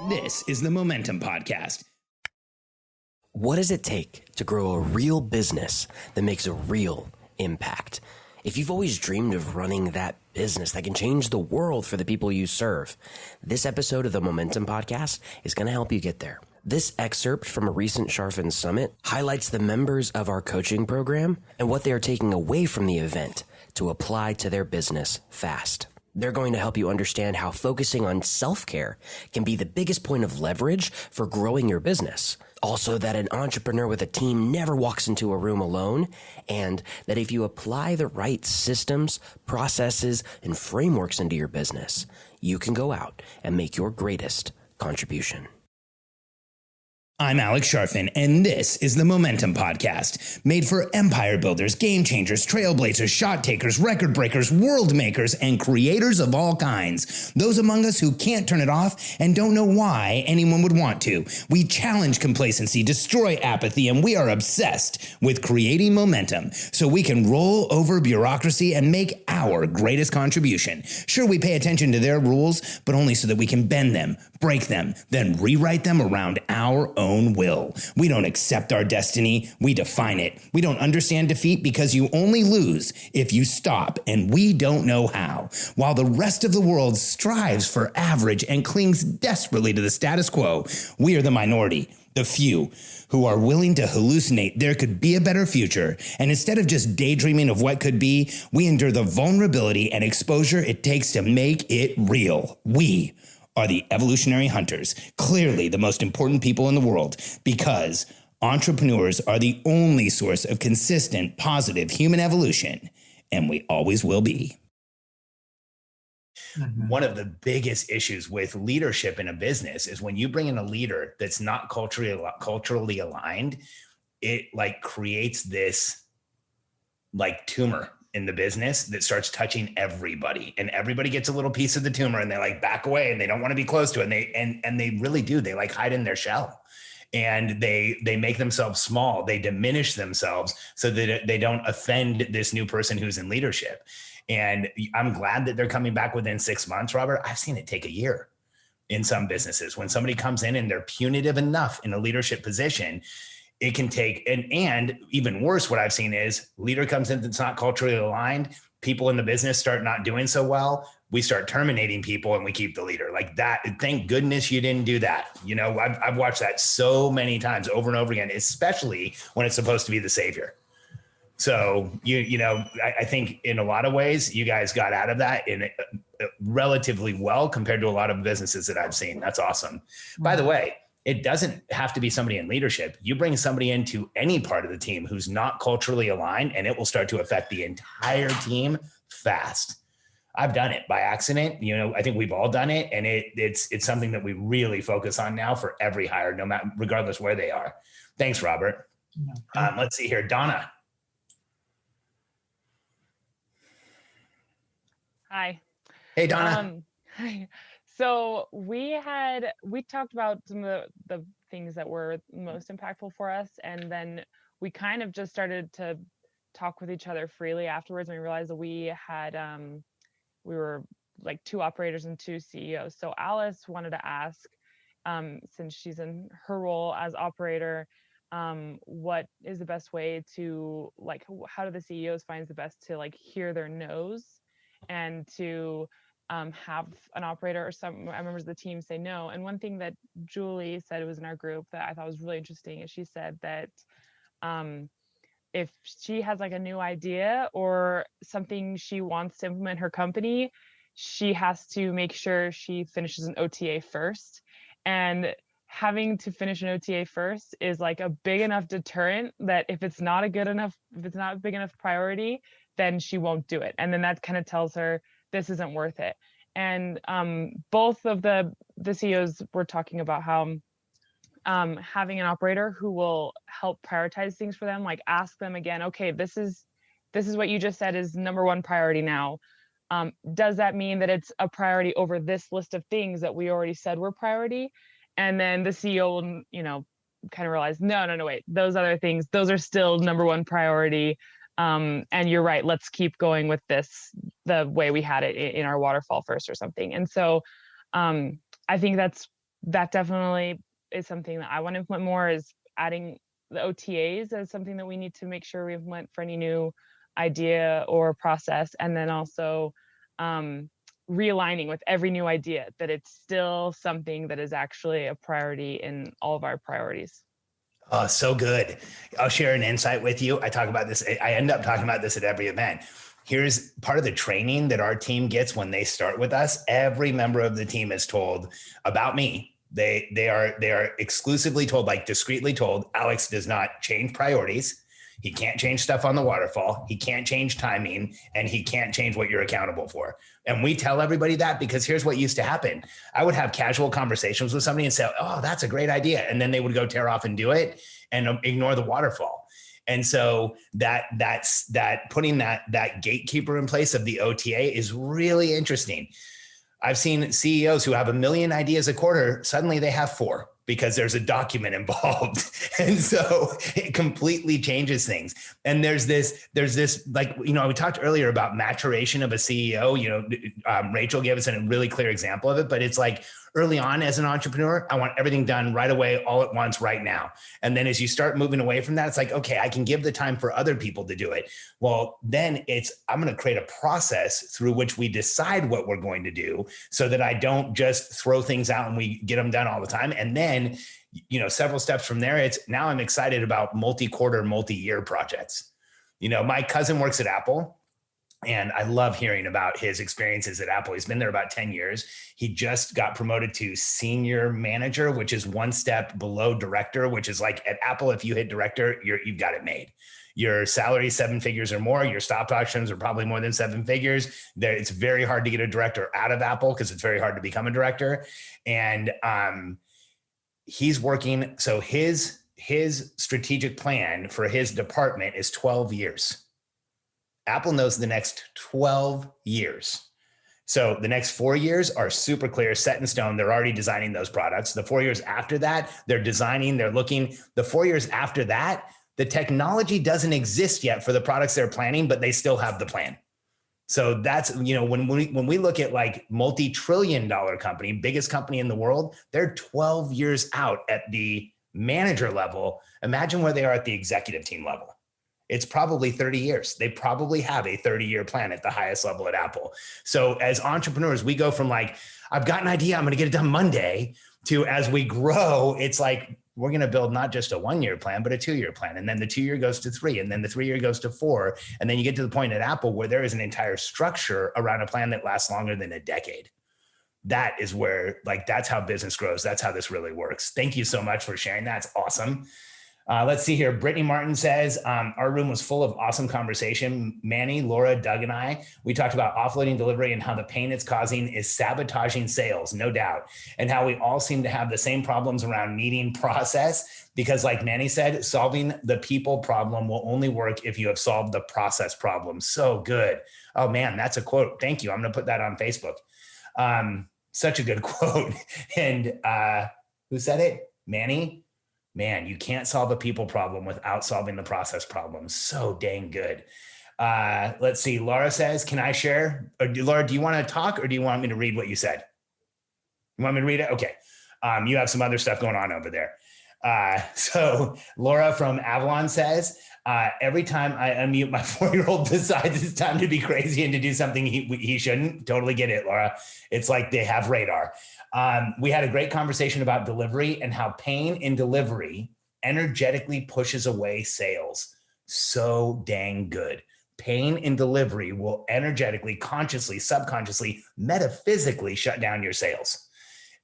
This is the Momentum Podcast. What does it take to grow a real business that makes a real impact? If you've always dreamed of running that business that can change the world for the people you serve, this episode of the Momentum Podcast is going to help you get there. This excerpt from a recent Sharfen Summit highlights the members of our coaching program and what they are taking away from the event to apply to their business fast. They're going to help you understand how focusing on self-care can be the biggest point of leverage for growing your business. Also, that an entrepreneur with a team never walks into a room alone, and that if you apply the right systems, processes, and frameworks into your business, you can go out and make your greatest contribution. I'm Alex Sharfen, and this is the Momentum Podcast, made for empire builders, game changers, trailblazers, shot takers, record breakers, world makers, and creators of all kinds. Those among us who can't turn it off and don't know why anyone would want to. We challenge complacency, destroy apathy, and we are obsessed with creating momentum so we can roll over bureaucracy and make our greatest contribution. Sure, we pay attention to their rules, but only so that we can bend them, break them, then rewrite them around our own will. We don't accept our destiny, we define it. We don't understand defeat because you only lose if you stop, and we don't know how. While the rest of the world strives for average and clings desperately to the status quo, we are the minority, the few, who are willing to hallucinate there could be a better future, and instead of just daydreaming of what could be, we endure the vulnerability and exposure it takes to make it real. We are the evolutionary hunters, clearly the most important people in the world, because entrepreneurs are the only source of consistent, positive human evolution, and we always will be. One of the biggest issues with leadership in a business is when you bring in a leader that's not culturally aligned, it creates this tumor in the business that starts touching everybody, and everybody gets a little piece of the tumor, and they back away and they don't want to be close to it. And they really do. They hide in their shell, and they make themselves small. They diminish themselves so that they don't offend this new person who's in leadership. And I'm glad that they're coming back within 6 months, Robert. I've seen it take a year in some businesses. When somebody comes in and they're punitive enough in a leadership position, it can take, and even worse, what I've seen is leader comes in that's not culturally aligned. People in the business start not doing so well. We start terminating people and we keep the leader like that. Thank goodness you didn't do that. You know, I've watched that so many times over and over again, especially when it's supposed to be the savior. So, I think in a lot of ways, you guys got out of that in relatively well compared to a lot of businesses that I've seen. That's awesome. By the way, it doesn't have to be somebody in leadership. You bring somebody into any part of the team who's not culturally aligned, and it will start to affect the entire team fast. I've done it by accident. I think we've all done it. And it's something that we really focus on now for every hire, no matter, regardless where they are. Thanks, Robert. Let's see here. Donna. Hi. Hey, Donna. Hi. So we talked about some of the things that were most impactful for us. And then we kind of just started to talk with each other freely afterwards. And we realized that we were like two operators and two CEOs. So Alice wanted to ask, since she's in her role as operator, what is the best way to how do the CEOs find the best to hear their no's and to have an operator or some members of the team say no. And one thing that Julie said, it was in our group, that I thought was really interesting, is she said that if she has a new idea or something she wants to implement her company, she has to make sure she finishes an OTA first. And having to finish an OTA first is a big enough deterrent that if it's not a big enough priority, then she won't do it. And then that kind of tells her this isn't worth it. And both of the CEOs were talking about how having an operator who will help prioritize things for them, ask them again, okay, this is what you just said is number one priority now. Does that mean that it's a priority over this list of things that we already said were priority? And then the CEO will, kind of realize, no, wait, those other things, those are still number one priority. And you're right, let's keep going with this the way we had it in our waterfall first or something. And so I think that's that definitely is something that I want to implement more, is adding the OTAs as something that we need to make sure we implement for any new idea or process. And then also realigning with every new idea, that it's still something that is actually a priority in all of our priorities. Oh, so good. I'll share an insight with you. I talk about this. I end up talking about this at every event. Here's part of the training that our team gets when they start with us. Every member of the team is told about me. They are exclusively told, like discreetly told, Alex does not change priorities. He can't change stuff on the waterfall. He can't change timing, and he can't change what you're accountable for. And we tell everybody that because here's what used to happen. I would have casual conversations with somebody and say, oh, that's a great idea. And then they would go tear off and do it and ignore the waterfall. And so that's putting that gatekeeper in place of the OTA is really interesting. I've seen CEOs who have 1 million ideas a quarter, suddenly they have 4 because there's a document involved. And so it completely changes things. And there's this, like, we talked earlier about maturation of a CEO, Rachel gave us a really clear example of it, but it's like early on as an entrepreneur, I want everything done right away, all at once, right now. And then as you start moving away from that, it's like, okay, I can give the time for other people to do it. Well, then I'm going to create a process through which we decide what we're going to do so that I don't just throw things out and we get them done all the time. And then, several steps from there, it's now I'm excited about multi-quarter, multi-year projects. My cousin works at Apple. And I love hearing about his experiences at Apple. He's been there about 10 years. He just got promoted to senior manager, which is one step below director, which is like at Apple, if you hit director, you've got it made. Your salary is 7 figures or more. Your stock options are probably more than 7 figures. It's very hard to get a director out of Apple because it's very hard to become a director. And he's working. So his strategic plan for his department is 12 years. Apple knows the next 12 years. So the next 4 years are super clear, set in stone. They're already designing those products. The 4 years after that, they're designing, they're looking. The 4 years after that, the technology doesn't exist yet for the products they're planning, but they still have the plan. So that's, when we look at like multi-trillion-dollar company, biggest company in the world, they're 12 years out at the manager level. Imagine where they are at the executive team level. It's probably 30 years. They probably have a 30-year plan at the highest level at Apple. So as entrepreneurs, we go from like, I've got an idea, I'm going to get it done Monday, to as we grow, it's like, we're going to build not just a 1-year plan, but a 2-year plan. And then the 2-year goes to 3, and then the 3-year goes to 4. And then you get to the point at Apple where there is an entire structure around a plan that lasts longer than a decade. That is where, like, that's how business grows. That's how this really works. Thank you so much for sharing. That's awesome. Let's see here. Brittany Martin says, our room was full of awesome conversation. Manny, Laura, Doug, and I, we talked about offloading delivery and how the pain it's causing is sabotaging sales, no doubt. And how we all seem to have the same problems around needing process, because like Manny said, solving the people problem will only work if you have solved the process problem. So good. Oh man, that's a quote. Thank you. I'm going to put that on Facebook. Such a good quote. And who said it? Manny? Man, you can't solve a people problem without solving the process problem. So dang good. Let's see. Laura says, can I share? Laura, do you want to talk or do you want me to read what you said? You want me to read it? Okay. You have some other stuff going on over there. So Laura from Avalon says, every time I unmute, my 4-year-old decides it's time to be crazy and to do something he shouldn't. Totally get it, Laura. It's like they have radar. We had a great conversation about delivery and how pain in delivery energetically pushes away sales. So dang good. Pain in delivery will energetically, consciously, subconsciously, metaphysically shut down your sales.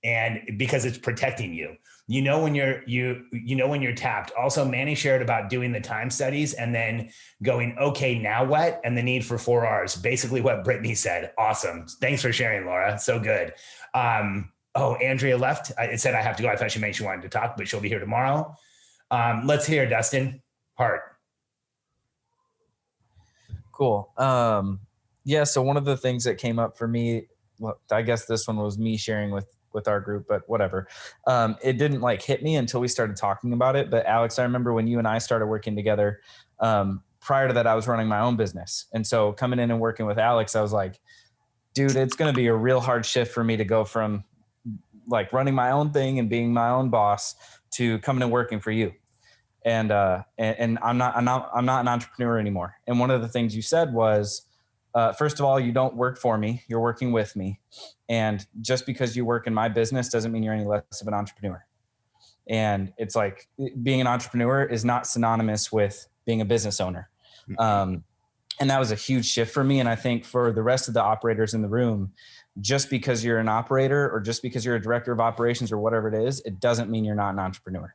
And because it's protecting you. When you're tapped. Also, Manny shared about doing the time studies and then going, okay, now what? And the need for 4 R's, basically what Brittany said. Awesome. Thanks for sharing, Laura. So good. Andrea left. It said I have to go. I thought she mentioned she wanted to talk, but she'll be here tomorrow. Let's hear Dustin Hart. Cool. So one of the things that came up for me, well, I guess this one was me sharing with our group, but whatever. It didn't like hit me until we started talking about it. But Alex, I remember when you and I started working together, prior to that, I was running my own business. And so coming in and working with Alex, I was like, dude, it's going to be a real hard shift for me to go from like running my own thing and being my own boss to coming and working for you. And I'm not an entrepreneur anymore. And one of the things you said was, first of all, you don't work for me, you're working with me. And just because you work in my business doesn't mean you're any less of an entrepreneur. And it's like being an entrepreneur is not synonymous with being a business owner. And that was a huge shift for me. And I think for the rest of the operators in the room, just because you're an operator or just because you're a director of operations or whatever it is, it doesn't mean you're not an entrepreneur.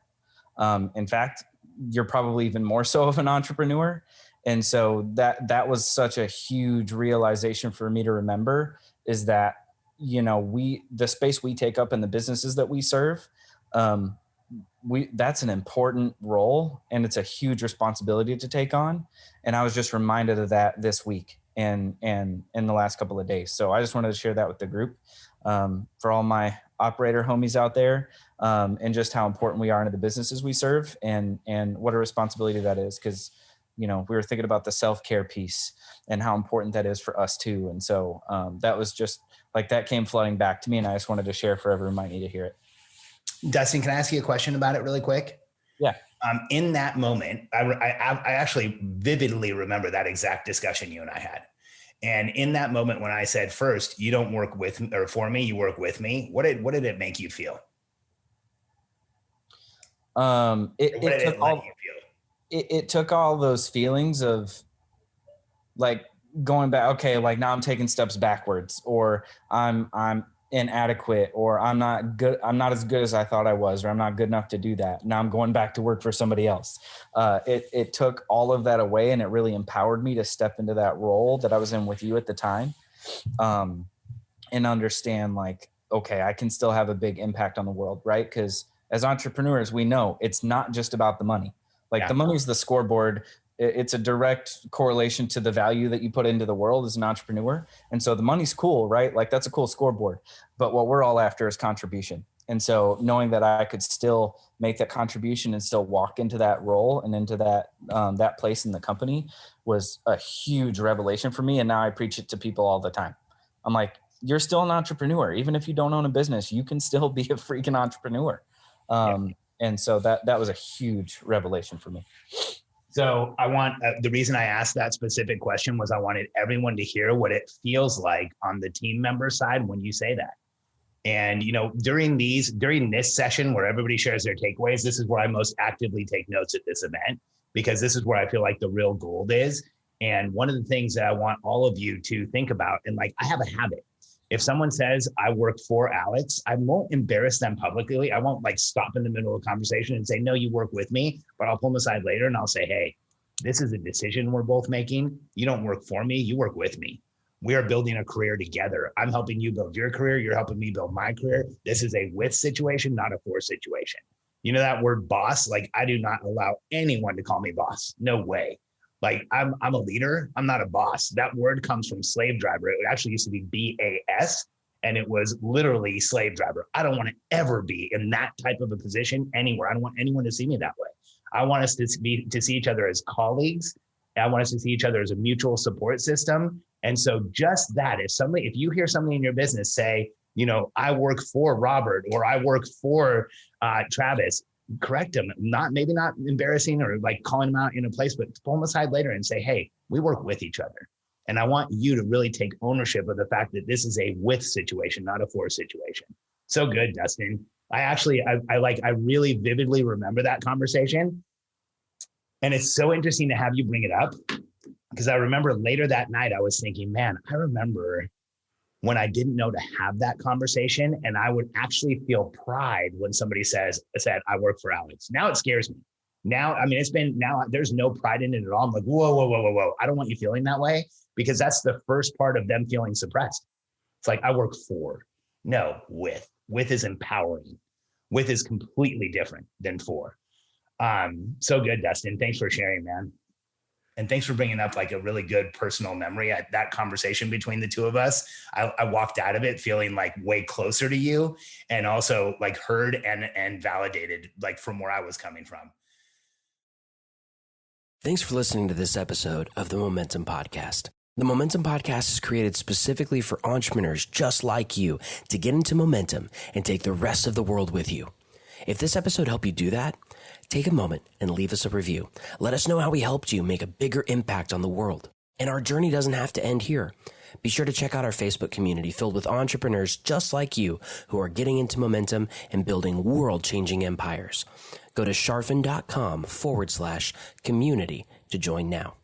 In fact, you're probably even more so of an entrepreneur. And so that was such a huge realization for me to remember, is that, you know, the space we take up in the businesses that we serve, that's an important role, and it's a huge responsibility to take on. And I was just reminded of that this week and in the last couple of days. So I just wanted to share that with the group, for all my operator homies out there, and just how important we are into the businesses we serve, and what a responsibility that is. Because, you know, we were thinking about the self-care piece and how important that is for us too. And so that was just like, that came flooding back to me, and I just wanted to share for everyone who might need to hear it. Dustin, can I ask you a question about it really quick? Yeah. In that moment, I actually vividly remember that exact discussion you and I had. And in that moment, when I said, first, you don't work with me or for me, you work with me. What did it make you feel? It took all those feelings of like going back. Okay. Like now I'm taking steps backwards, or I'm inadequate, or I'm not good. I'm not as good as I thought I was, or I'm not good enough to do that. Now I'm going back to work for somebody else. It took all of that away, and it really empowered me to step into that role that I was in with you at the time, and understand like, okay, I can still have a big impact on the world, right? Because as entrepreneurs, we know it's not just about the money. Like the money's the scoreboard. It's a direct correlation to the value that you put into the world as an entrepreneur. And so the money's cool, right? Like that's a cool scoreboard, but what we're all after is contribution. And so knowing that I could still make that contribution and still walk into that role and into that place in the company was a huge revelation for me. And now I preach it to people all the time. I'm like, you're still an entrepreneur. Even if you don't own a business, you can still be a freaking entrepreneur. And so that was a huge revelation for me. So I want, the reason I asked that specific question was I wanted everyone to hear what it feels like on the team member side when you say that. And, you know, during this session where everybody shares their takeaways, this is where I most actively take notes at this event, because this is where I feel like the real gold is. And one of the things that I want all of you to think about, and like, I have a habit. If someone says I work for Alex, I won't embarrass them publicly. I won't like stop in the middle of a conversation and say, no, you work with me, but I'll pull them aside later and I'll say, hey, this is a decision we're both making. You don't work for me, you work with me. We are building a career together. I'm helping you build your career. You're helping me build my career. This is a with situation, not a for situation. You know that word boss? Like I do not allow anyone to call me boss. No way. Like I'm a leader. I'm not a boss. That word comes from slave driver. It actually used to be BAS, and it was literally slave driver. I don't want to ever be in that type of a position anywhere. I don't want anyone to see me that way. I want us to see each other as colleagues. I want us to see each other as a mutual support system. And so just that, if you hear somebody in your business say, you know, I work for Robert or I work for Travis, correct them, maybe not embarrassing or like calling them out in a place, but pull them aside later and say, hey, we work with each other. And I want you to really take ownership of the fact that this is a with situation, not a for situation. So good, Dustin. I really vividly remember that conversation. And it's so interesting to have you bring it up, because I remember later that night, I was thinking, man, I remember when I didn't know to have that conversation, and I would actually feel pride when somebody said, I work for Alex. Now it scares me. Now, I mean, there's no pride in it at all. I'm like, whoa. I don't want you feeling that way, because that's the first part of them feeling suppressed. It's like, I work for. No, with. With is empowering. With is completely different than for. So good, Dustin. Thanks for sharing, man. And thanks for bringing up like a really good personal memory. That conversation between the two of us, I walked out of it feeling like way closer to you, and also like heard and validated like from where I was coming from. Thanks for listening to this episode of the Momentum Podcast. The Momentum Podcast is created specifically for entrepreneurs just like you to get into momentum and take the rest of the world with you. If this episode helped you do that, take a moment and leave us a review. Let us know how we helped you make a bigger impact on the world. And our journey doesn't have to end here. Be sure to check out our Facebook community filled with entrepreneurs just like you who are getting into momentum and building world-changing empires. Go to charfen.com/community to join now.